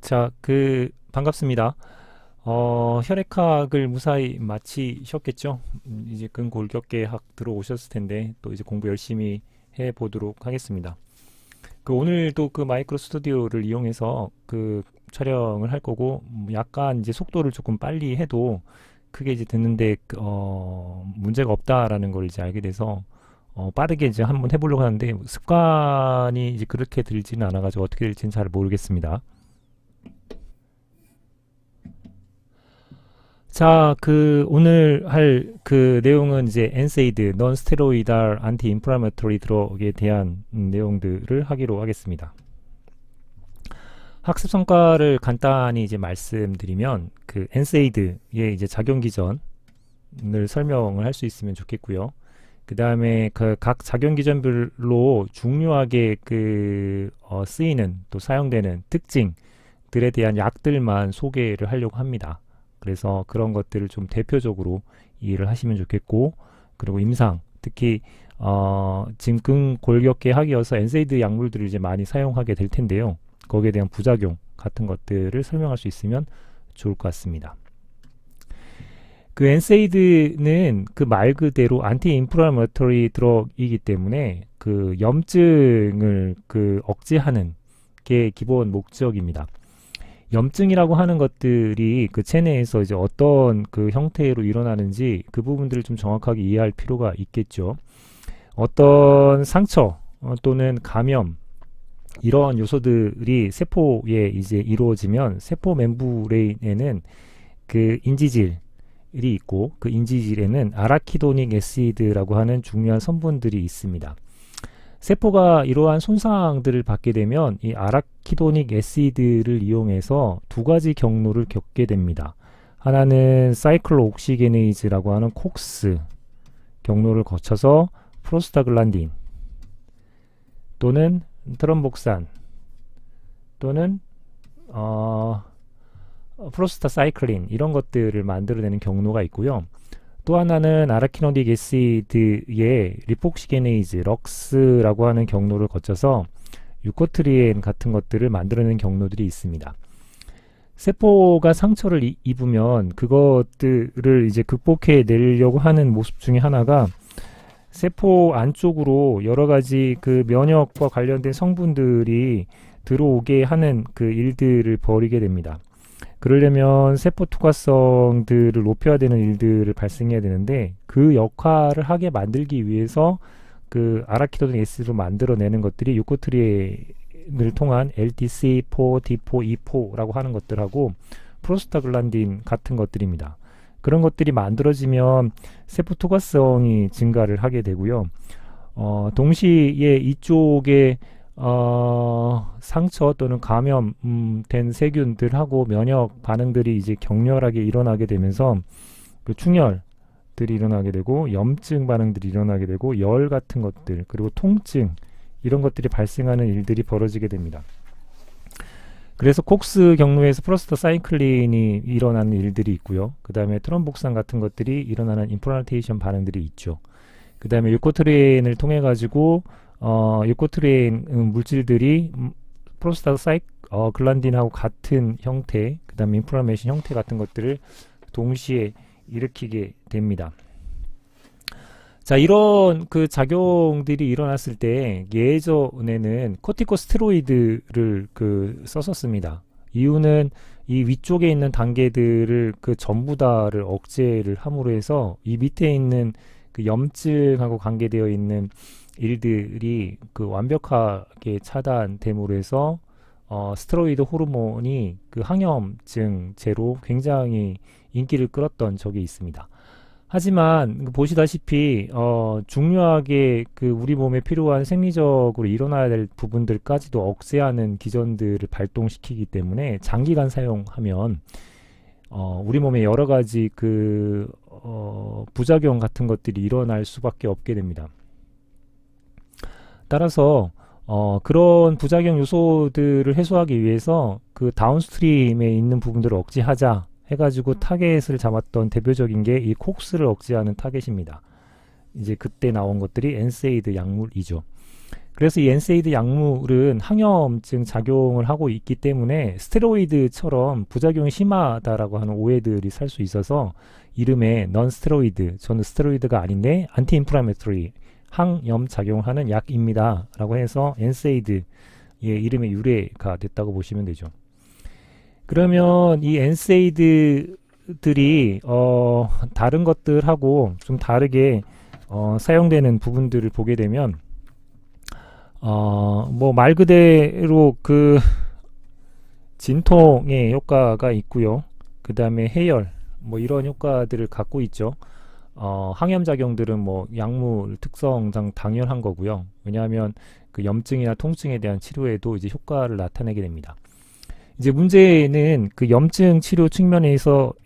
자, 반갑습니다. 혈액학을 무사히 마치셨겠죠? 이제 근골격계학 들어오셨을 텐데, 또 이제 공부 열심히 해 보도록 하겠습니다. 오늘도 마이크로 스튜디오를 이용해서 촬영을 할 거고, 약간 이제 속도를 조금 빨리 해도 크게 이제 듣는데, 문제가 없다라는 걸 이제 알게 돼서, 빠르게 이제 한번 해보려고 하는데, 습관이 이제 그렇게 들지는 않아가지고 어떻게 될지는 잘 모르겠습니다. 자, 오늘 할 내용은 이제 NSAID, Non-Steroidal Anti-Inflammatory Drug에 대한 내용들을 하기로 하겠습니다. 학습 성과를 간단히 이제 말씀드리면, NSAID의 이제 작용 기전을 설명을 할 수 있으면 좋겠고요. 그 다음에 각 작용 기전별로 중요하게 쓰이는 또 사용되는 특징들에 대한 약들만 소개를 하려고 합니다. 그래서 그런 것들을 좀 대표적으로 이해를 하시면 좋겠고, 그리고 임상, 특히 지금 근골격계 학이어서 엔세이드 약물들을 이제 많이 사용하게 될 텐데요. 거기에 대한 부작용 같은 것들을 설명할 수 있으면 좋을 것 같습니다. 엔세이드는 말 그대로 안티 인플라메토리 드럭이기 때문에 염증을 억제하는 게 기본 목적입니다. 염증이라고 하는 것들이 체내에서 이제 어떤 형태로 일어나는지 그 부분들을 좀 정확하게 이해할 필요가 있겠죠. 어떤 상처 또는 감염 이러한 요소들이 세포에 이제 이루어지면 세포 멤브레인에는 인지질이 있고 그 인지질에는 아라키도닉 애시드라고 하는 중요한 성분들이 있습니다. 세포가 이러한 손상들을 받게 되면 이 아라키도닉 애시드를 이용해서 두 가지 경로를 겪게 됩니다. 하나는 사이클로옥시게네이즈라고 하는 콕스 경로를 거쳐서 프로스타글란딘 또는 트럼복산 또는 프로스타사이클린 이런 것들을 만들어내는 경로가 있고요. 또 하나는 아라키노닉 애시드의 리폭시게네이즈, 럭스라고 하는 경로를 거쳐서 유코트리엔 같은 것들을 만들어내는 경로들이 있습니다. 세포가 상처를 입으면 그것들을 이제 극복해 내려고 하는 모습 중에 하나가 세포 안쪽으로 여러 가지 면역과 관련된 성분들이 들어오게 하는 일들을 벌이게 됩니다. 그러려면 세포 투과성들을 높여야 되는 일들을 발생해야 되는데 그 역할을 하게 만들기 위해서 아라키도닉 애시드로 만들어내는 것들이 유코트리엔을 통한 LTC4, D4, E4라고 하는 것들하고 프로스타글란딘 같은 것들입니다. 그런 것들이 만들어지면 세포 투과성이 증가를 하게 되고요. 동시에 이쪽에 상처 또는 감염된 세균들하고 면역 반응들이 이제 격렬하게 일어나게 되면서 충혈들이 일어나게 되고 염증 반응들이 일어나게 되고 열 같은 것들 그리고 통증 이런 것들이 발생하는 일들이 벌어지게 됩니다. 그래서 콕스 경로에서 프로스타사이클린이 일어나는 일들이 있고요. 그 다음에 트럼복산 같은 것들이 일어나는 인플라메이션 반응들이 있죠. 그 다음에 유코트리엔을 통해 가지고 유코트리엔 물질들이 글란딘하고 같은 형태, 그 다음에 인플라메이션 형태 같은 것들을 동시에 일으키게 됩니다. 자, 이런 작용들이 일어났을 때 예전에는 코티코스테로이드를 썼었습니다. 이유는 이 위쪽에 있는 단계들을 전부 다를 억제를 함으로 해서 이 밑에 있는 염증하고 관계되어 있는 일들이 완벽하게 차단됨으로 해서 스테로이드 호르몬이 항염증제로 굉장히 인기를 끌었던 적이 있습니다. 하지만 보시다시피 중요하게 우리 몸에 필요한 생리적으로 일어나야 될 부분들까지도 억제하는 기전들을 발동시키기 때문에 장기간 사용하면 우리 몸에 여러 가지 부작용 같은 것들이 일어날 수밖에 없게 됩니다. 따라서 그런 부작용 요소들을 해소하기 위해서 다운스트림에 있는 부분들을 억제하자 해가지고 타겟을 잡았던 대표적인 게 이 콕스를 억제하는 타겟입니다. 이제 그때 나온 것들이 엔세이드 약물이죠. 그래서 이 엔세이드 약물은 항염증 작용을 하고 있기 때문에 스테로이드처럼 부작용이 심하다라고 하는 오해들이 살 수 있어서 이름에 넌 스테로이드, 저는 스테로이드가 아닌데 안티 인플라메토리, 항염 작용하는 약입니다 라고 해서 엔세이드의 이름의 유래가 됐다고 보시면 되죠. 그러면 이 엔세이드들이 다른 것들하고 좀 다르게 사용되는 부분들을 보게 되면 뭐 말 그대로 그 진통의 효과가 있고요. 그 다음에 해열 뭐 이런 효과들을 갖고 있죠. 항염 작용들은 뭐 약물 특성상 당연한 거고요. 왜냐하면 그 염증이나 통증에 대한 치료에도 이제 효과를 나타내게 됩니다. 이제 문제는 그 염증 치료 측면에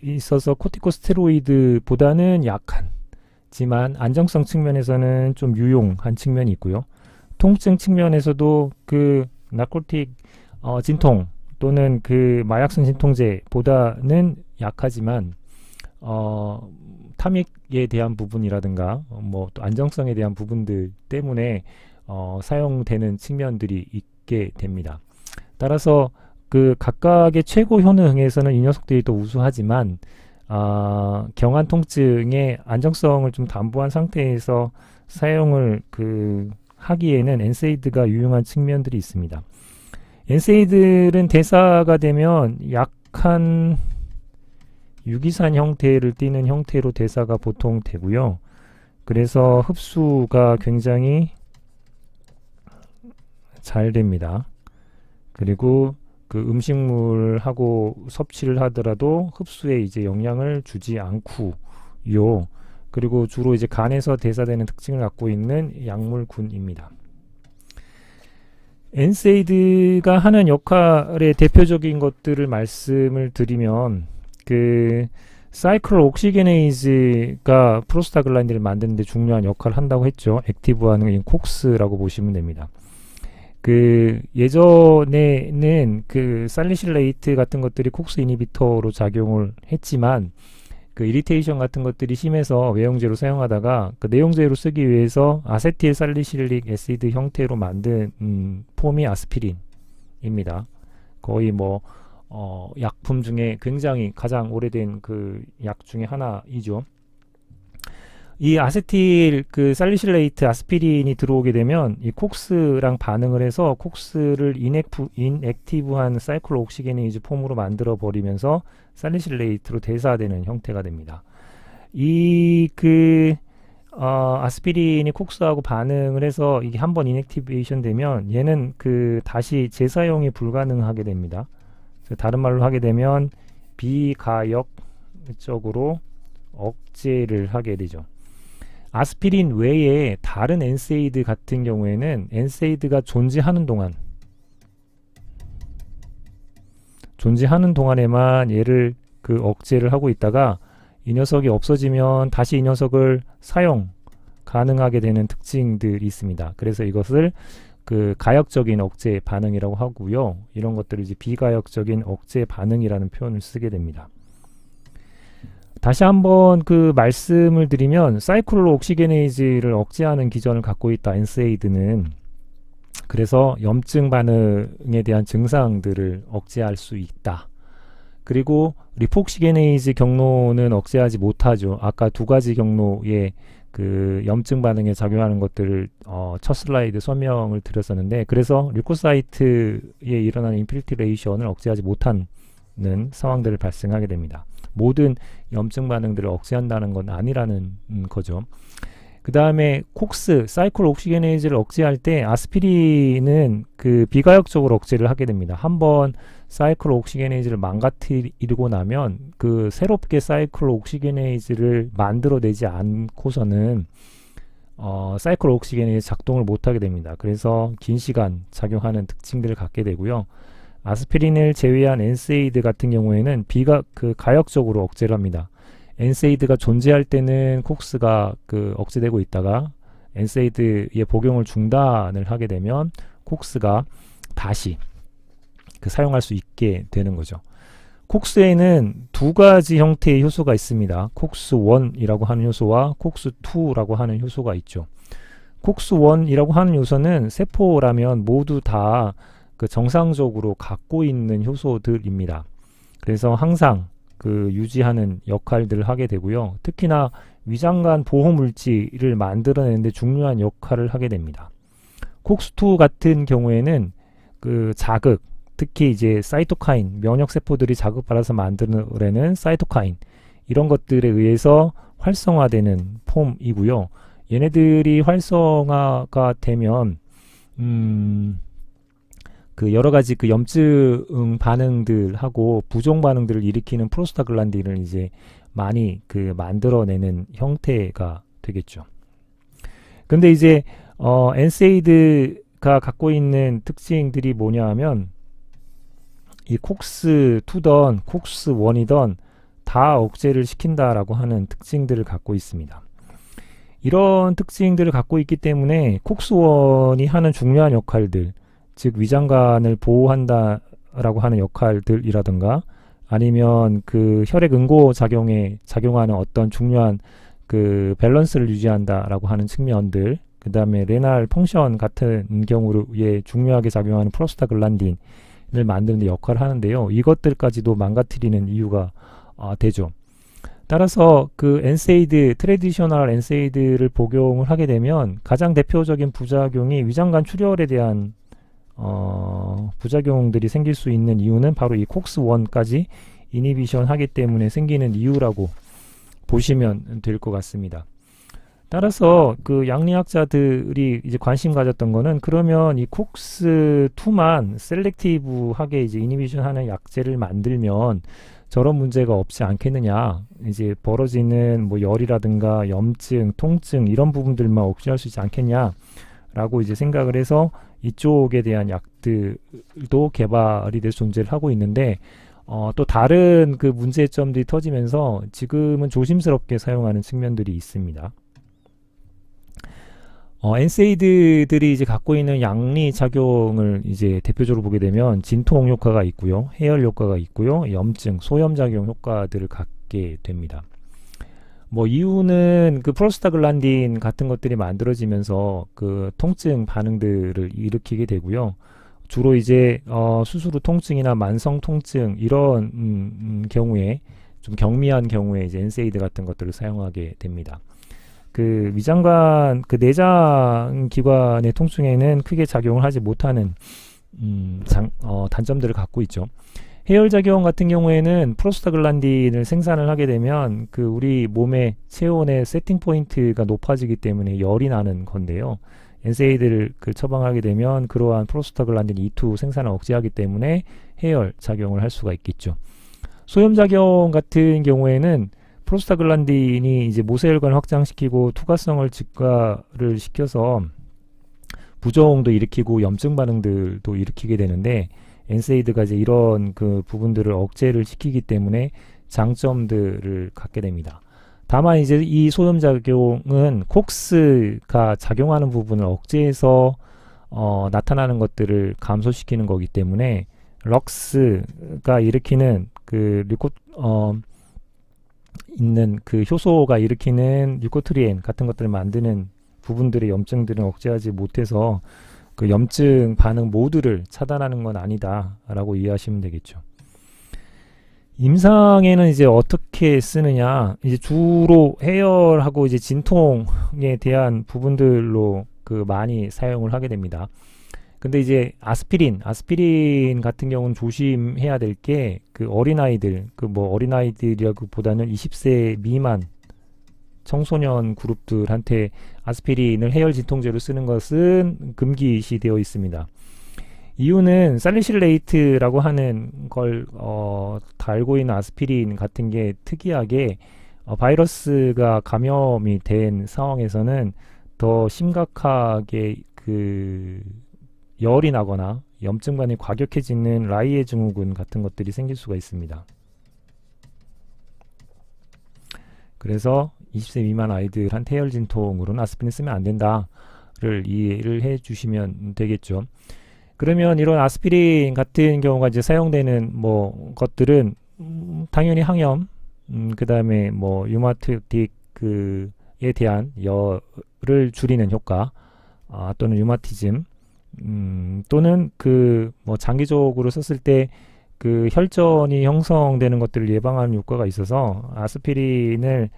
있어서 코티코스테로이드보다는 약하지만 안정성 측면에서는 좀 유용한 측면이 있고요. 통증 측면에서도 그 나코틱 진통 또는 그 마약성 진통제보다는 약하지만 탐닉에 대한 부분이라든가 뭐 또 안정성에 대한 부분들 때문에 사용되는 측면들이 있게 됩니다. 따라서 그 각각의 최고 효능에서는 이 녀석들이 더 우수하지만 경한 통증의 안정성을 좀 담보한 상태에서 사용을 하기에는 엔세이드가 유용한 측면들이 있습니다. 엔세이드는 대사가 되면 약한 유기산 형태를 띠는 형태로 대사가 보통 되고요. 그래서 흡수가 굉장히 잘 됩니다. 그리고 그 음식물하고 섭취를 하더라도 흡수에 이제 영향을 주지 않고요. 그리고 주로 이제 간에서 대사되는 특징을 갖고 있는 약물군입니다. 엔세이드가 하는 역할의 대표적인 것들을 말씀을 드리면 그 사이클 옥시게네이즈가 프로스타글란딘을 만드는 데 중요한 역할을 한다고 했죠. 액티브하는 콕스라고 보시면 됩니다. 그 예전에는 그 살리실레이트 같은 것들이 콕스 이니비터로 작용을 했지만 그 이리테이션 같은 것들이 심해서 외용제로 사용하다가 그 내용제로 쓰기 위해서 아세틸 살리실릭 애시드 형태로 만든 폼이 아스피린입니다. 거의 뭐 약품 중에 굉장히 가장 오래된 그 약 중에 하나이죠. 이 아세틸 그 살리실레이트 아스피린이 들어오게 되면 이 콕스랑 반응을 해서 콕스를 인액티브한 사이클 옥시게네이즈 폼으로 만들어 버리면서 살리실레이트로 대사되는 형태가 됩니다. 이 아스피린이 콕스하고 반응을 해서 이게 한번 인액티베이션 되면 얘는 그 다시 재사용이 불가능하게 됩니다. 다른 말로 하게 되면 비가역적으로 억제를 하게 되죠. 아스피린 외에 다른 엔세이드 같은 경우에는 엔세이드가 존재하는 동안에만 얘를 그 억제를 하고 있다가 이 녀석이 없어지면 다시 이 녀석을 사용 가능하게 되는 특징들이 있습니다. 그래서 이것을 그 가역적인 억제 반응이라고 하고요. 이런 것들을 이제 비가역적인 억제 반응이라는 표현을 쓰게 됩니다. 다시 한번 그 말씀을 드리면 사이클로 옥시게네이즈를 억제하는 기전을 갖고 있다 엔세이드는. 그래서 염증 반응에 대한 증상들을 억제할 수 있다. 그리고 리폭시게네이즈 경로는 억제하지 못하죠. 아까 두 가지 경로의 그 염증 반응에 작용하는 것들을 첫 슬라이드 설명을 드렸었는데, 그래서 류코사이트에 일어나는 인필트레이션을 억제하지 못하는 상황들을 발생하게 됩니다. 모든 염증 반응들을 억제한다는 건 아니라는 거죠. 그 다음에 콕스, 사이클 옥시게네이즈를 억제할 때 아스피린은 그 비가역적으로 억제를 하게 됩니다. 한번 사이클 옥시게네이즈를 망가뜨리고 나면 그 새롭게 사이클 옥시게네이즈를 만들어내지 않고서는 사이클 옥시게네이즈 작동을 못하게 됩니다. 그래서 긴 시간 작용하는 특징들을 갖게 되고요. 아스피린을 제외한 엔세이드 같은 경우에는 가역적으로 억제를 합니다. 엔세이드가 존재할 때는 콕스가 억제되고 있다가 엔세이드의 복용을 중단을 하게 되면 콕스가 다시 사용할 수 있게 되는 거죠. 콕스에는 두 가지 형태의 효소가 있습니다. 콕스1이라고 하는 효소와 콕스2라고 하는 효소가 있죠. 콕스1이라고 하는 요소는 세포라면 모두 다 그 정상적으로 갖고 있는 효소들입니다. 그래서 항상 그 유지하는 역할들을 하게 되고요. 특히나 위장관 보호 물질을 만들어내는데 중요한 역할을 하게 됩니다. 콕스2 같은 경우에는 그 자극, 특히 이제 사이토카인, 면역 세포들이 자극받아서 만들어내는 사이토카인, 이런 것들에 의해서 활성화되는 폼이고요. 얘네들이 활성화가 되면 그 여러 가지 그 염증 반응들하고 부종 반응들을 일으키는 프로스타글란딘을 이제 많이 그 만들어내는 형태가 되겠죠. 근데 이제 엔세이드가 갖고 있는 특징들이 뭐냐 하면 이 콕스2던 콕스1이던 다 억제를 시킨다라고 하는 특징들을 갖고 있습니다. 이런 특징들을 갖고 있기 때문에 콕스1이 하는 중요한 역할들, 즉 위장관을 보호한다라고 하는 역할들이라든가 아니면 그 혈액 응고 작용에 작용하는 어떤 중요한 그 밸런스를 유지한다라고 하는 측면들, 그 다음에 레날 펑션 같은 경우에 중요하게 작용하는 프로스타글란딘을 만드는 데 역할을 하는데요. 이것들까지도 망가뜨리는 이유가 되죠. 따라서 그 엔세이드, 트레디셔널 엔세이드를 복용을 하게 되면 가장 대표적인 부작용이 위장관 출혈에 대한 부작용들이 생길 수 있는 이유는 바로 이 콕스1까지 이니비션 하기 때문에 생기는 이유라고 보시면 될 것 같습니다. 따라서 그 양리학자들이 이제 관심 가졌던 거는 그러면 이 콕스2만 셀렉티브하게 이제 이니비션 하는 약제를 만들면 저런 문제가 없지 않겠느냐, 이제 벌어지는 뭐 열이라든가 염증, 통증 이런 부분들만 억제할 수 있지 않겠냐 라고 이제 생각을 해서 이쪽에 대한 약들도 개발이 돼서 존재를 하고 있는데 또 다른 그 문제점들이 터지면서 지금은 조심스럽게 사용하는 측면들이 있습니다. 엔세이드들이 이제 갖고 있는 양리 작용을 이제 대표적으로 보게 되면 진통 효과가 있고요, 해열 효과가 있고요, 염증, 소염 작용 효과들을 갖게 됩니다. 뭐 이유는 그 프로스타글란딘 같은 것들이 만들어지면서 그 통증 반응들을 일으키게 되고요. 주로 이제 수술 후 통증이나 만성 통증 이런 경우에 좀 경미한 경우에 이제 엔세이드 같은 것들을 사용하게 됩니다. 그 위장관, 그 내장 기관의 통증에는 크게 작용을 하지 못하는 단점들을 갖고 있죠. 해열작용 같은 경우에는 프로스타글란딘을 생산을 하게 되면 그 우리 몸의 체온의 세팅 포인트가 높아지기 때문에 열이 나는 건데요. 엔세이드를 그 처방하게 되면 그러한 프로스타글란딘 E2 생산을 억제하기 때문에 해열 작용을 할 수가 있겠죠. 소염작용 같은 경우에는 프로스타글란딘이 이제 모세혈관을 확장시키고 투과성을 증가를 시켜서 부종도 일으키고 염증 반응들도 일으키게 되는데 엔세이드가 이제 이런 그 부분들을 억제를 시키기 때문에 장점들을 갖게 됩니다. 다만 이제 이 소염작용은 콕스가 작용하는 부분을 억제해서 나타나는 것들을 감소시키는 거기 때문에 럭스가 일으키는 그 있는 그 효소가 일으키는 류코트리엔 같은 것들을 만드는 부분들의 염증들은 억제하지 못해서 그 염증 반응 모두를 차단하는 건 아니다 라고 이해하시면 되겠죠. 임상에는 이제 어떻게 쓰느냐, 이제 주로 해열하고 이제 진통에 대한 부분들로 그 많이 사용을 하게 됩니다. 근데 이제 아스피린 같은 경우는 조심해야 될 게 그 어린아이들, 그 뭐 어린아이들이라기보다는 20세 미만 청소년 그룹들한테 아스피린을 해열 진통제로 쓰는 것은 금기시되어 있습니다. 이유는 살리실레이트라고 하는 걸 다 알고 있는 아스피린 같은 게 특이하게 바이러스가 감염이 된 상황에서는 더 심각하게 그 열이 나거나 염증반이 과격해지는 라이에 증후군 같은 것들이 생길 수가 있습니다. 그래서 20세 미만 아이들한테 해열 진통으로는 아스피린 쓰면 안 된다를 이해를 해 주시면 되겠죠. 그러면 이런 아스피린 같은 경우가 이제 사용되는 뭐 것들은 당연히 항염, 그 다음에 뭐 류마틱 그에 대한 열을 줄이는 효과, 또는 류마티즘, 또는 그 뭐 장기적으로 썼을 때 그 혈전이 형성되는 것들을 예방하는 효과가 있어서 아스피린을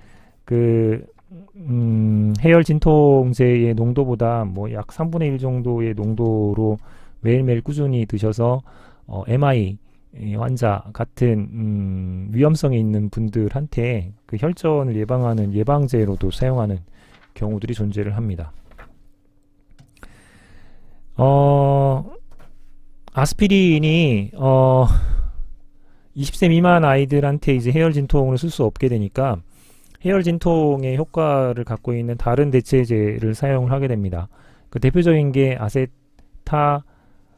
그 해열 진통제의 농도보다 뭐 약 3분의 1 정도의 농도로 매일매일 꾸준히 드셔서 MI 환자 같은 위험성이 있는 분들한테 그 혈전을 예방하는 예방제로도 사용하는 경우들이 존재를 합니다. 아스피린이 20세 미만 아이들한테 이제 해열 진통을 쓸 수 없게 되니까 해열 진통의 효과를 갖고 있는 다른 대체제를 사용을 하게 됩니다. 그 대표적인 게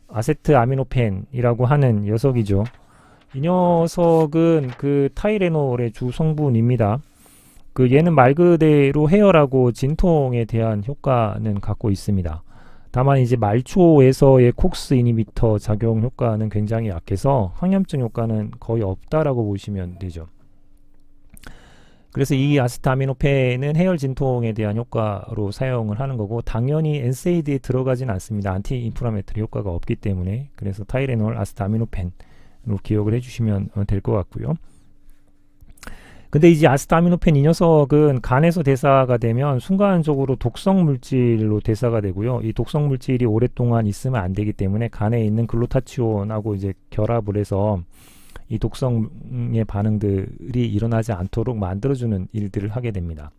아세트아미노펜이라고 하는 녀석이죠. 이 녀석은 그 타이레놀의 주 성분입니다. 그 얘는 말 그대로 해열하고 진통에 대한 효과는 갖고 있습니다. 다만 이제 말초에서의 콕스 이니비터 작용 효과는 굉장히 약해서 항염증 효과는 거의 없다라고 보시면 되죠. 그래서 이 아세트아미노펜은 해열 진통에 대한 효과로 사용을 하는 거고, 당연히 엔세이드에 들어가진 않습니다. 안티 인플라메토리 효과가 없기 때문에. 그래서 타이레놀, 아세트아미노펜으로 기억을 해주시면 될 것 같고요. 근데 이제 아세트아미노펜 이 녀석은 간에서 대사가 되면 순간적으로 독성 물질로 대사가 되고요. 이 독성 물질이 오랫동안 있으면 안 되기 때문에 간에 있는 글루타치온하고 이제 결합을 해서 이 독성의 반응들이 일어나지 않도록 만들어주는 일들을 하게 됩니다.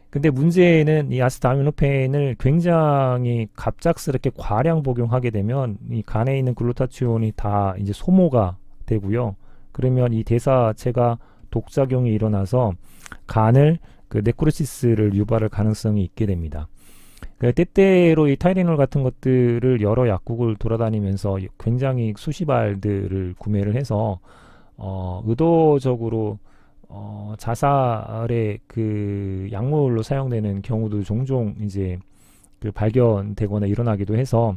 근데 문제는 이 아세트아미노펜을 굉장히 갑작스럽게 과량 복용하게 되면 이 간에 있는 글루타치온이 다 이제 소모가 되고요. 그러면 이 대사체가 독작용이 일어나서 간을 그 네크로시스를 유발할 가능성이 있게 됩니다. 때때로 이 타이레놀 같은 것들을 여러 약국을 돌아다니면서 굉장히 수십 알들을 구매를 해서 의도적으로 자살의 그 약물로 사용되는 경우도 종종 이제 그 발견되거나 일어나기도 해서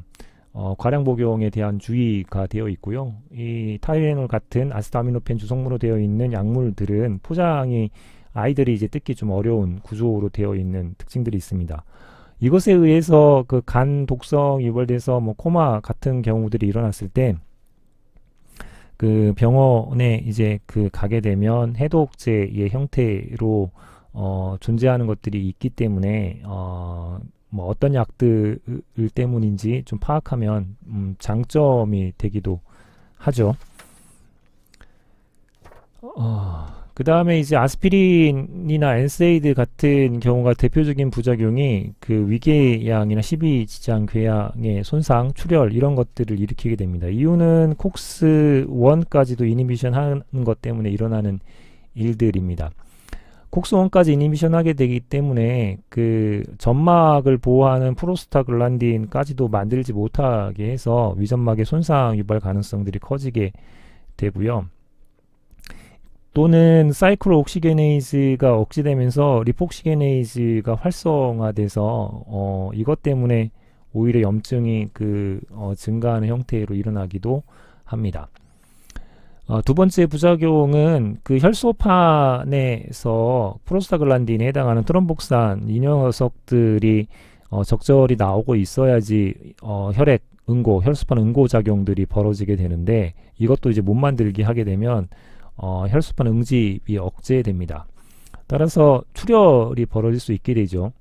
과량 복용에 대한 주의가 되어 있고요. 이 타이레놀 같은 아세트아미노펜 주성분으로 되어 있는 약물들은 포장이 아이들이 이제 뜯기 좀 어려운 구조로 되어 있는 특징들이 있습니다. 이것에 의해서 그 간 독성 유발돼서 뭐 코마 같은 경우들이 일어났을 때 그 병원에 이제 그 가게 되면 해독제의 형태로 존재하는 것들이 있기 때문에 뭐 어떤 약들 때문인지 좀 파악하면 장점이 되기도 하죠. 그 다음에 이제 아스피린이나 엔세이드 같은 경우가 대표적인 부작용이 그 위궤양이나 십이지장궤양의 손상, 출혈 이런 것들을 일으키게 됩니다. 이유는 콕스1까지도 이니비션 하는 것 때문에 일어나는 일들입니다. 콕스1까지 이니비션 하게 되기 때문에 그 점막을 보호하는 프로스타글란딘까지도 만들지 못하게 해서 위점막의 손상 유발 가능성들이 커지게 되고요. 또는 사이클로옥시게네이즈가 억제되면서 리포옥시게네이즈가 활성화돼서 이것 때문에 오히려 염증이 증가하는 형태로 일어나기도 합니다. 두 번째 부작용은 그 혈소판에서 프로스타글란딘에 해당하는 트럼복산 이 녀석들이 적절히 나오고 있어야지 혈액 응고, 혈소판 응고 작용들이 벌어지게 되는데, 이것도 이제 못 만들게 하게 되면 혈소판 응집이 억제됩니다. 따라서 출혈이 벌어질 수 있게 되죠.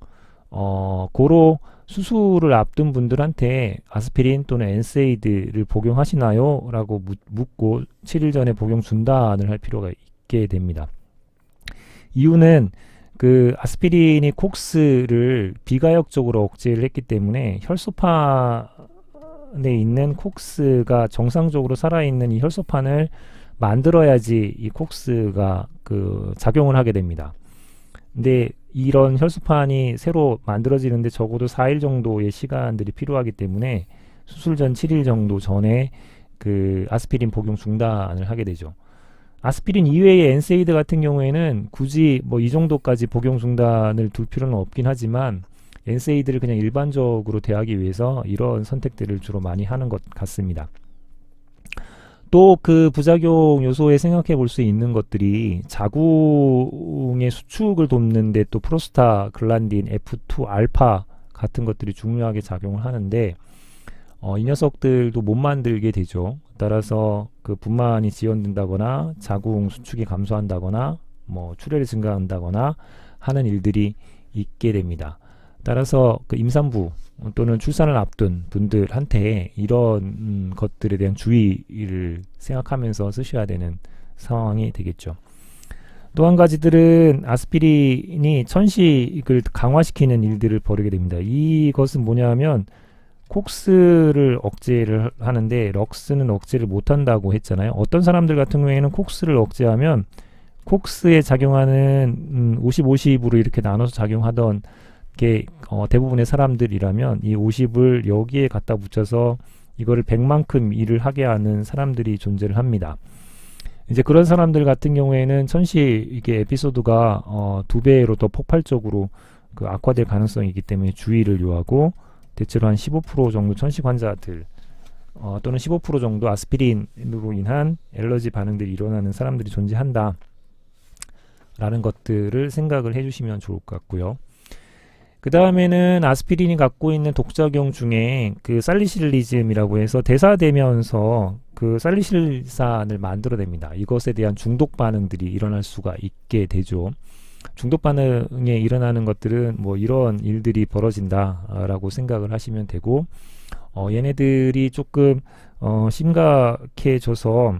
고로 수술을 앞둔 분들한테 아스피린 또는 엔세이드를 복용하시나요? 라고 묻고 7일 전에 복용 중단을 할 필요가 있게 됩니다. 이유는 그 아스피린이 콕스를 비가역적으로 억제를 했기 때문에 혈소판에 있는 콕스가 정상적으로 살아있는 이 혈소판을 만들어야지 이 콕스가 그 작용을 하게 됩니다. 근데 이런 혈소판이 새로 만들어지는데 적어도 4일 정도의 시간들이 필요하기 때문에 수술 전 7일 정도 전에 그 아스피린 복용 중단을 하게 되죠. 아스피린 이외의 엔세이드 같은 경우에는 굳이 뭐 이 정도까지 복용 중단을 둘 필요는 없긴 하지만 엔세이드를 그냥 일반적으로 대하기 위해서 이런 선택들을 주로 많이 하는 것 같습니다. 또 그 부작용 요소에 생각해 볼 수 있는 것들이 자궁의 수축을 돕는데 또 프로스타글란딘 F2 알파 같은 것들이 중요하게 작용을 하는데 이 녀석들도 못 만들게 되죠. 따라서 그 분만이 지연된다거나 자궁 수축이 감소한다거나 뭐 출혈이 증가한다거나 하는 일들이 있게 됩니다. 따라서 그 임산부 또는 출산을 앞둔 분들한테 이런 것들에 대한 주의를 생각하면서 쓰셔야 되는 상황이 되겠죠. 또 한 가지들은 아스피린이 천식을 강화시키는 일들을 벌이게 됩니다. 이것은 뭐냐면 콕스를 억제를 하는데 럭스는 억제를 못한다고 했잖아요. 어떤 사람들 같은 경우에는 콕스를 억제하면 콕스에 작용하는 50, 50으로 이렇게 나눠서 작용하던 게 대부분의 사람들이라면 이 50을 여기에 갖다 붙여서 이거를 100만큼 일을 하게 하는 사람들이 존재를 합니다. 이제 그런 사람들 같은 경우에는 천식의 에피소드가 2배로 더 폭발적으로 그 악화될 가능성이 있기 때문에 주의를 요하고 대체로 한 15% 정도 천식 환자들 또는 15% 정도 아스피린으로 인한 엘러지 반응들이 일어나는 사람들이 존재한다 라는 것들을 생각을 해주시면 좋을 것 같고요. 그 다음에는 아스피린이 갖고 있는 독작용 중에 그 살리실리즘이라고 해서 대사되면서 그 살리실산을 만들어냅니다. 이것에 대한 중독 반응들이 일어날 수가 있게 되죠. 중독 반응에 일어나는 것들은 뭐 이런 일들이 벌어진다라고 생각을 하시면 되고 얘네들이 조금 심각해져서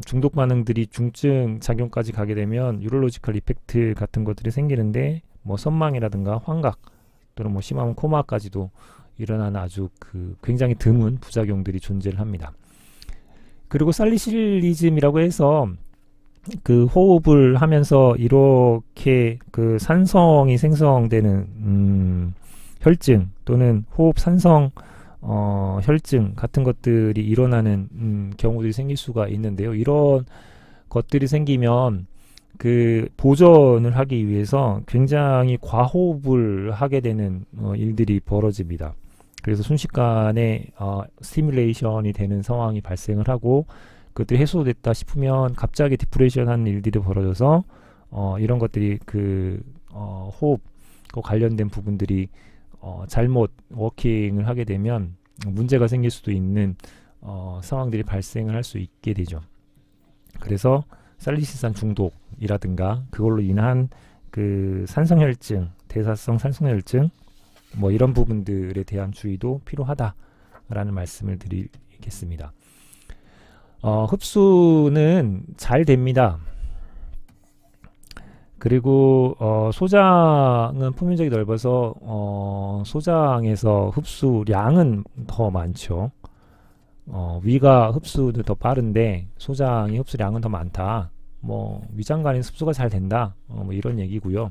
중독 반응들이 중증 작용까지 가게 되면 유럴로지컬 이펙트 같은 것들이 생기는데 뭐 선망이라든가 환각 또는 뭐 심하면 코마까지도 일어나는 아주 그 굉장히 드문 부작용들이 존재를 합니다. 그리고 살리실리즘이라고 해서 그 호흡을 하면서 이렇게 그 산성이 생성되는 혈증 또는 호흡 산성 혈증 같은 것들이 일어나는 경우들이 생길 수가 있는데요. 이런 것들이 생기면 그 보존을 하기 위해서 굉장히 과호흡을 하게 되는 일들이 벌어집니다. 그래서 순식간에 스티뮬레이션이 되는 상황이 발생을 하고 그것들이 해소됐다 싶으면 갑자기 디프레션 하는 일들이 벌어져서 이런 것들이 그 호흡과 관련된 부분들이 잘못 워킹을 하게 되면 문제가 생길 수도 있는 상황들이 발생을 할 수 있게 되죠. 그래서 살리실산 중독이라든가 그걸로 인한 그 산성혈증, 대사성 산성혈증 뭐 이런 부분들에 대한 주의도 필요하다라는 말씀을 드리겠습니다. 흡수는 잘 됩니다. 그리고 소장은 표면적이 넓어서 소장에서 흡수량은 더 많죠. 위가 흡수도 더 빠른데 소장이 흡수량은 더 많다. 뭐 위장관에 흡수가 잘 된다. 뭐 이런 얘기고요.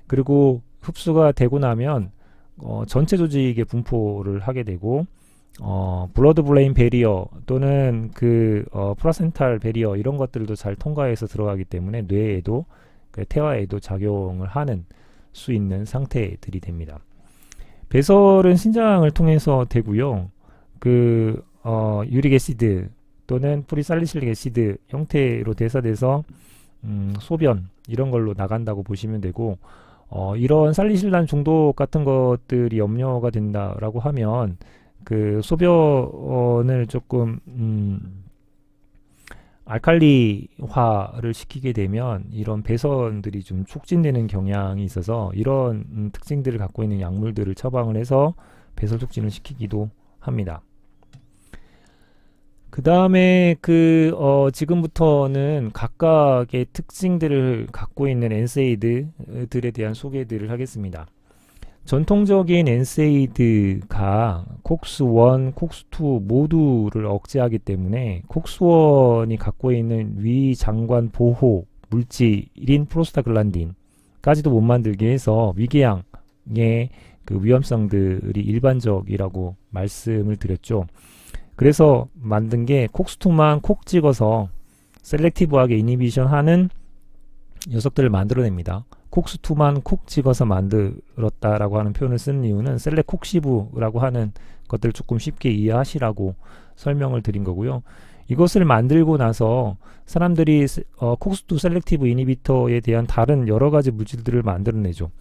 그리고 흡수가 되고 나면 전체 조직에 분포를 하게 되고 블러드 브레인 베리어 또는 그 플라센탈 베리어 이런 것들도 잘 통과해서 들어가기 때문에 뇌에도 그 태아에도 작용을 하는 수 있는 상태들이 됩니다. 배설은 신장을 통해서 되고요. 그 유릭 애시드 또는 프리살리실릭 애시드 형태로 대사돼서 소변 이런 걸로 나간다고 보시면 되고 이런 살리실란 중독 같은 것들이 염려가 된다라고 하면 그 소변을 조금 알칼리화를 시키게 되면 이런 배선들이 좀 촉진되는 경향이 있어서 이런 특징들을 갖고 있는 약물들을 처방을 해서 배설 촉진을 시키기도 합니다. 그 다음에 지금부터는 각각의 특징들을 갖고 있는 엔세이드들에 대한 소개들을 하겠습니다. 전통적인 엔세이드가 콕스1, 콕스2 모두를 억제하기 때문에 콕스1이 갖고 있는 위장관 보호 물질인 프로스타글란딘까지도 못 만들게 해서 위궤양의 그 위험성들이 일반적이라고 말씀을 드렸죠. 그래서 만든 게 콕스2만 콕 찍어서 셀렉티브하게 이니비션 하는 녀석들을 만들어냅니다. 콕스2만 콕 찍어서 만들었다라고 하는 표현을 쓰는 이유는 셀렉콕시브라고 하는 것들을 조금 쉽게 이해하시라고 설명을 드린 거고요. 이것을 만들고 나서 사람들이 콕스2 셀렉티브 이니비터에 대한 다른 여러 가지 물질들을 만들어내죠.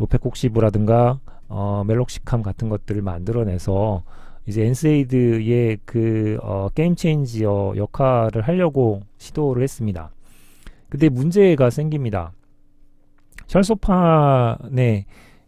로페콕시브라든가 멜록시캄 같은 것들을 만들어내서 이제 엔세이드의 그 게임 체인지어 역할을 하려고 시도를 했습니다. 근데 문제가 생깁니다. 혈소판의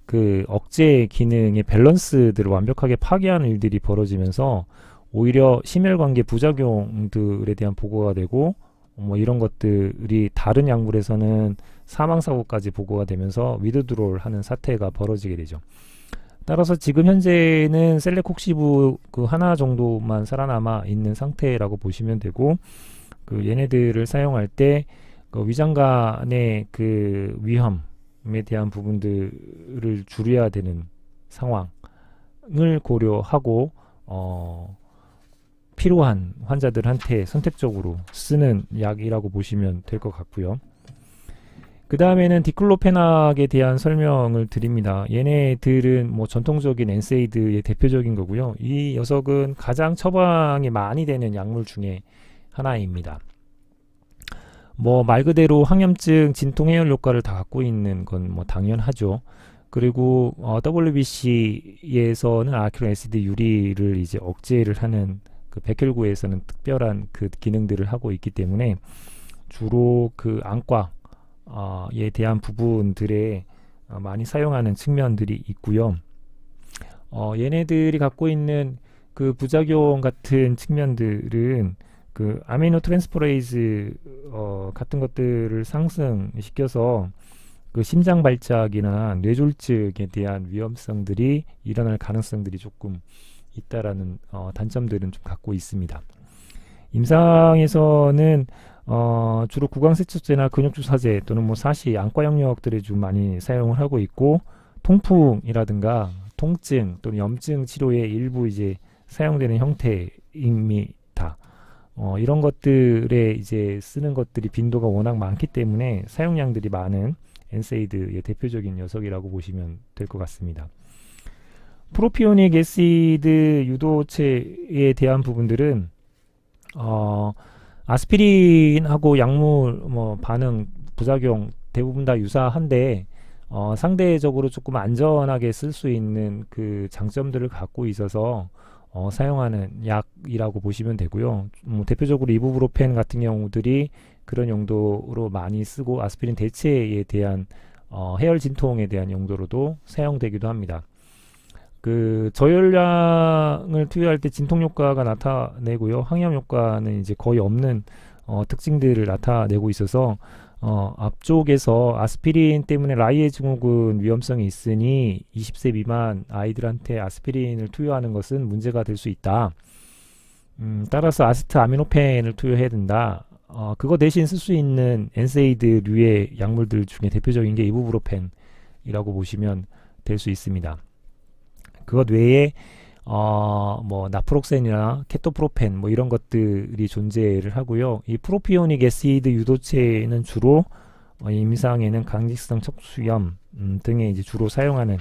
그 억제 기능의 밸런스들을 완벽하게 파괴하는 일들이 벌어지면서 오히려 심혈관계 부작용들에 대한 보고가 되고 뭐 이런 것들이 다른 약물에서는 사망사고까지 보고가 되면서 위드드로를 하는 사태가 벌어지게 되죠. 따라서 지금 현재는 셀레콕시브 그 하나 정도만 살아남아 있는 상태라고 보시면 되고, 그 얘네들을 사용할 때 그 위장 간의 그 위험에 대한 부분들을 줄여야 되는 상황을 고려하고 필요한 환자들한테 선택적으로 쓰는 약이라고 보시면 될 것 같고요. 그 다음에는 디클로페낙에 대한 설명을 드립니다. 얘네들은 뭐 전통적인 엔세이드의 대표적인 거고요. 이 녀석은 가장 처방이 많이 되는 약물 중에 하나입니다. 뭐 말 그대로 항염증, 진통, 해열 효과를 다 갖고 있는 건 뭐 당연하죠. 그리고 WBC에서는 아크릴 애시드 유리를 이제 억제를 하는 그 백혈구에서는 특별한 그 기능들을 하고 있기 때문에 주로 그 안과에 대한 부분들에 많이 사용하는 측면들이 있고요. 얘네들이 갖고 있는 그 부작용 같은 측면들은 그 아미노 트랜스포레이즈 같은 것들을 상승시켜서 그 심장 발작이나 뇌졸중에 대한 위험성들이 일어날 가능성들이 조금 있다라는 단점들은 좀 갖고 있습니다. 임상에서는 주로 구강세척제나 근육주사제 또는 뭐 사시, 안과 영역들에 좀 많이 사용을 하고 있고, 통풍이라든가 통증 또는 염증 치료에 일부 이제 사용되는 형태입니다. 이런 것들에 이제 쓰는 것들이 빈도가 워낙 많기 때문에 사용량들이 많은 엔세이드의 대표적인 녀석이라고 보시면 될 것 같습니다. 프로피오닉 애시드 유도체에 대한 부분들은 아스피린하고 약물 뭐 반응 부작용 대부분 다 유사한데 상대적으로 조금 안전하게 쓸 수 있는 그 장점들을 갖고 있어서 사용하는 약이라고 보시면 되고요. 대표적으로 이부브로펜 같은 경우들이 그런 용도로 많이 쓰고, 아스피린 대체에 대한 해열 진통에 대한 용도로도 사용되기도 합니다. 그 저혈량을 투여할 때 진통 효과가 나타내고요. 항염 효과는 이제 거의 없는 특징들을 나타내고 있어서 앞쪽에서 아스피린 때문에 라이의 증후군 위험성이 있으니 20세 미만 아이들한테 아스피린을 투여하는 것은 문제가 될 수 있다. 따라서 아세트아미노펜을 투여해야 된다. 그거 대신 쓸 수 있는 엔세이드류의 약물들 중에 대표적인 게 이부브로펜이라고 보시면 될 수 있습니다. 그것 외에 뭐 나프록센이나 케토프로펜 뭐 이런 것들이 존재를 하고요. 이 프로피오닉 애시드 유도체는 주로 임상에는 강직성 척수염 등에 이제 주로 사용하는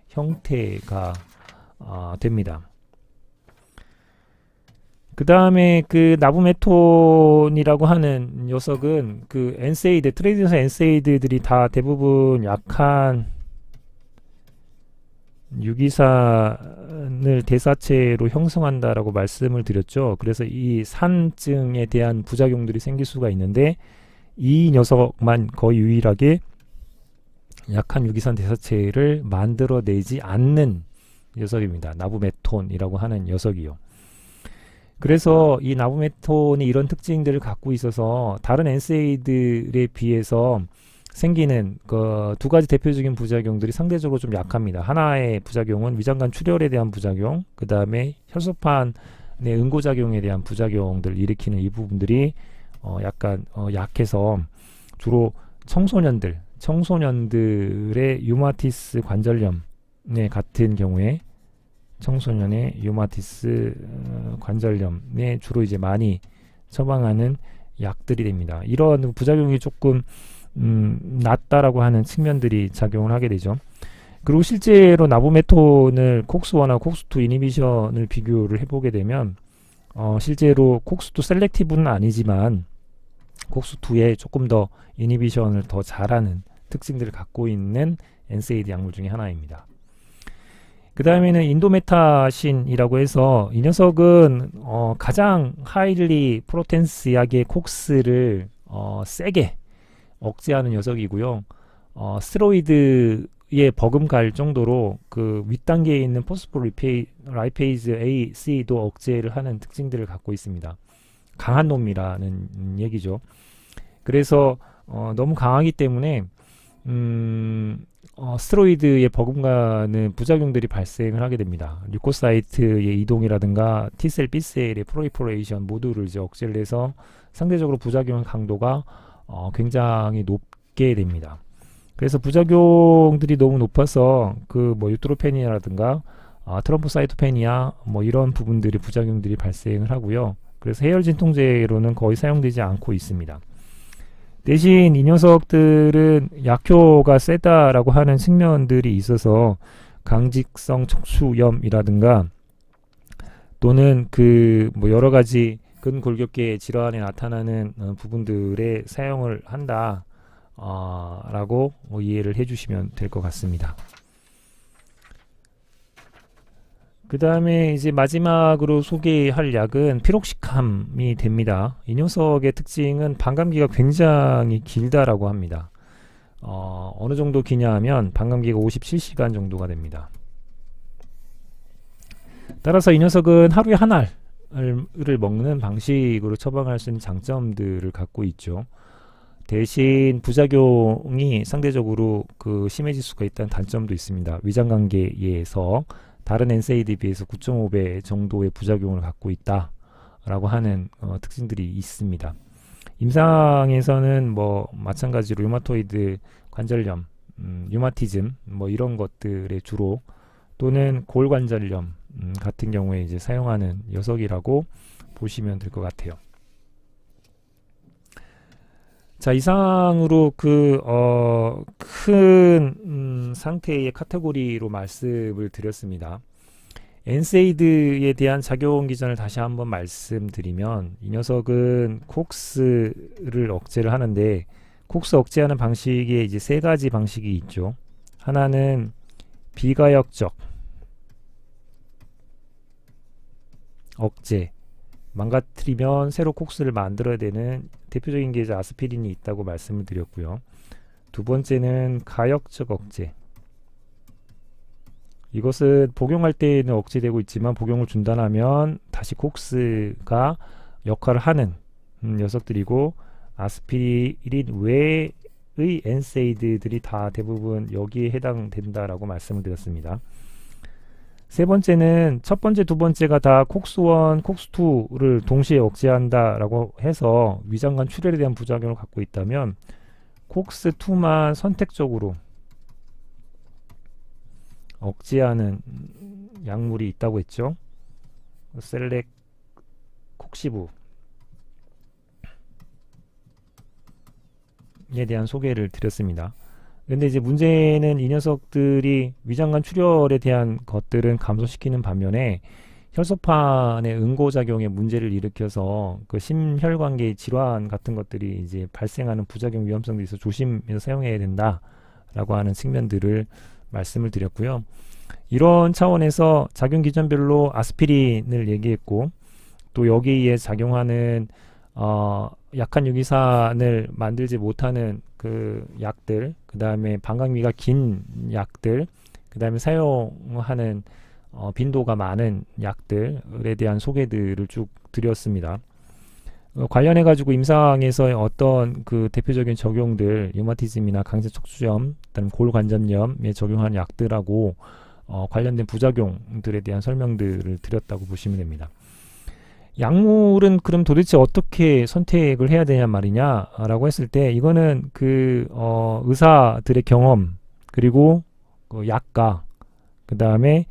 형태가 됩니다. 그 다음에 그 나부메톤이라고 하는 녀석은 그 엔세이드, 트레이드에서 엔세이드들이 다 대부분 약한 유기산을 대사체로 형성한다라고 말씀을 드렸죠. 그래서 이 산증에 대한 부작용들이 생길 수가 있는데, 이 녀석만 거의 유일하게 약한 유기산 대사체를 만들어내지 않는 녀석입니다. 나부메톤이라고 하는 녀석이요. 그래서 이 나부메톤이 이런 특징들을 갖고 있어서 다른 엔세이드에 비해서 생기는 그 두 가지 대표적인 부작용들이 상대적으로 좀 약합니다. 하나의 부작용은 위장간 출혈에 대한 부작용, 그 다음에 혈소판의 응고작용에 대한 부작용들을 일으키는 이 부분들이 약간 약해서 주로 청소년들의 유마티스 관절염 같은 경우에 청소년의 유마티스 관절염에 주로 이제 많이 처방하는 약들이 됩니다. 이런 부작용이 조금 낮다라고 하는 측면들이 작용을 하게 되죠. 그리고 실제로 나부메톤을 콕스1하고 콕스2 이니비션을 비교를 해보게 되면 실제로 콕스2 셀렉티브는 아니지만 콕스2에 조금 더 이니비션을 더 잘하는 특징들을 갖고 있는 엔세이드 약물 중에 하나입니다. 그 다음에는 인도메타신이라고 해서 이 녀석은 가장 하일리 프로텐스 약의 콕스를 세게 억제하는 녀석이고요. 스테로이드에 버금갈 정도로 그 윗단계에 있는 포스포라이페이즈 A, C도 억제를 하는 특징들을 갖고 있습니다. 강한 놈이라는 얘기죠. 그래서 너무 강하기 때문에 스테로이드에 버금가는 부작용들이 발생을 하게 됩니다. 류코사이트의 이동이라든가 T셀, B셀의 프로리포레이션 모두를 이제 억제를 해서 상대적으로 부작용 강도가 굉장히 높게 됩니다. 그래서 부작용들이 너무 높아서 그 뭐 유트로페니아라든가 트럼보사이토페니아 뭐 이런 부분들이 부작용들이 발생을 하고요. 그래서 해열 진통제로는 거의 사용되지 않고 있습니다. 대신 이 녀석들은 약효가 세다라고 하는 측면들이 있어서 강직성 척추염이라든가 또는 그 뭐 여러 가지 근골격계 질환에 나타나는 부분들에 사용을 한다 라고 이해를 해주시면 될 것 같습니다. 그 다음에 이제 마지막으로 소개할 약은 피록시캄이 됩니다. 이 녀석의 특징은 반감기가 굉장히 길다라고 합니다. 어느 정도 기냐 하면 반감기가 57시간 정도가 됩니다. 따라서 이 녀석은 하루에 한 알을 먹는 방식으로 처방할 수 있는 장점들을 갖고 있죠. 대신 부작용이 상대적으로 그 심해질 수가 있다는 단점도 있습니다. 위장관계에서 다른 엔세이드에 비해서 9.5배 정도의 부작용을 갖고 있다라고 하는 특징들이 있습니다. 임상에서는 뭐 마찬가지로 류마토이드 관절염, 류마티즘 뭐 이런 것들에 주로 또는 골관절염 같은 경우에 이제 사용하는 녀석이라고 보시면 될 것 같아요. 자, 이상으로 큰 상태의 카테고리로 말씀을 드렸습니다. 엔세이드에 대한 작용 기전을 다시 한번 말씀드리면 이 녀석은 콕스를 억제를 하는데 콕스 억제하는 방식에 이제 세 가지 방식이 있죠. 하나는 비가역적 억제, 망가뜨리면 새로 콕스를 만들어야 되는 대표적인 게 이제 아스피린이 있다고 말씀을 드렸고요. 두 번째는 가역적 억제. 이것은 복용할 때는 억제되고 있지만 복용을 중단하면 다시 콕스가 역할을 하는 녀석들이고 아스피린 외의 엔세이드들이 다 대부분 여기에 해당된다라고 말씀을 드렸습니다. 세 번째는 첫 번째, 두 번째가 다 콕스1, 콕스2를 동시에 억제한다라고 해서 위장관 출혈에 대한 부작용을 갖고 있다면 콕스2만 선택적으로 억제하는 약물이 있다고 했죠. 셀렉 콕시부에 대한 소개를 드렸습니다. 근데 이제 문제는 이 녀석들이 위장관 출혈에 대한 것들은 감소시키는 반면에 혈소판의 응고작용에 문제를 일으켜서 그 심혈관계 질환 같은 것들이 이제 발생하는 부작용 위험성도 있어 조심해서 사용해야 된다라고 하는 측면들을 말씀을 드렸고요. 이런 차원에서 작용 기전별로 아스피린을 얘기했고 또 여기에 작용하는 약한 유기산을 만들지 못하는 그 약들, 그 다음에 반감기가 긴 약들, 그 다음에 사용하는 빈도가 많은 약들에 대한 소개들을 쭉 드렸습니다. 관련해 가지고 임상에서 어떤 그 대표적인 적용들, 류마티즘이나 강제 척추염, 그다음 골관절염에 적용하는 약들하고 관련된 부작용들에 대한 설명들을 드렸다고 보시면 됩니다. 약물은 그럼 도대체 어떻게 선택을 해야 되냐 말이냐라고 했을 때 이거는 그 의사들의 경험 그리고 그 약가 그 다음에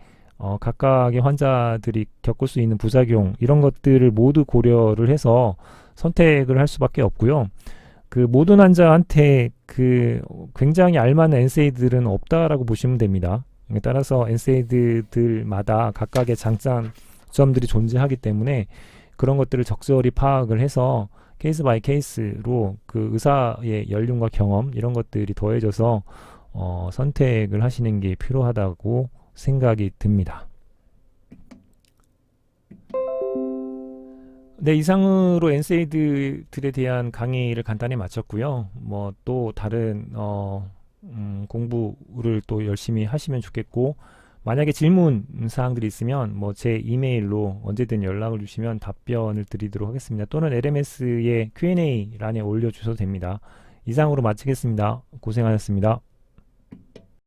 각각의 환자들이 겪을 수 있는 부작용 이런 것들을 모두 고려를 해서 선택을 할 수밖에 없고요. 그 모든 환자한테 그 굉장히 알맞은 엔세이드들은 없다라고 보시면 됩니다. 따라서 엔세이드들마다 각각의 장점들이 존재하기 때문에 그런 것들을 적절히 파악을 해서 케이스 바이 케이스로 그 의사의 연륜과 경험 이런 것들이 더해져서 선택을 하시는 게 필요하다고 생각이 듭니다. 네, 이상으로 엔세이드들에 대한 강의를 간단히 마쳤고요. 뭐 또 다른 공부를 또 열심히 하시면 좋겠고, 만약에 질문 사항들이 있으면 뭐 제 이메일로 언제든 연락을 주시면 답변을 드리도록 하겠습니다. 또는 LMS의 Q&A 란에 올려주셔도 됩니다. 이상으로 마치겠습니다. 고생하셨습니다.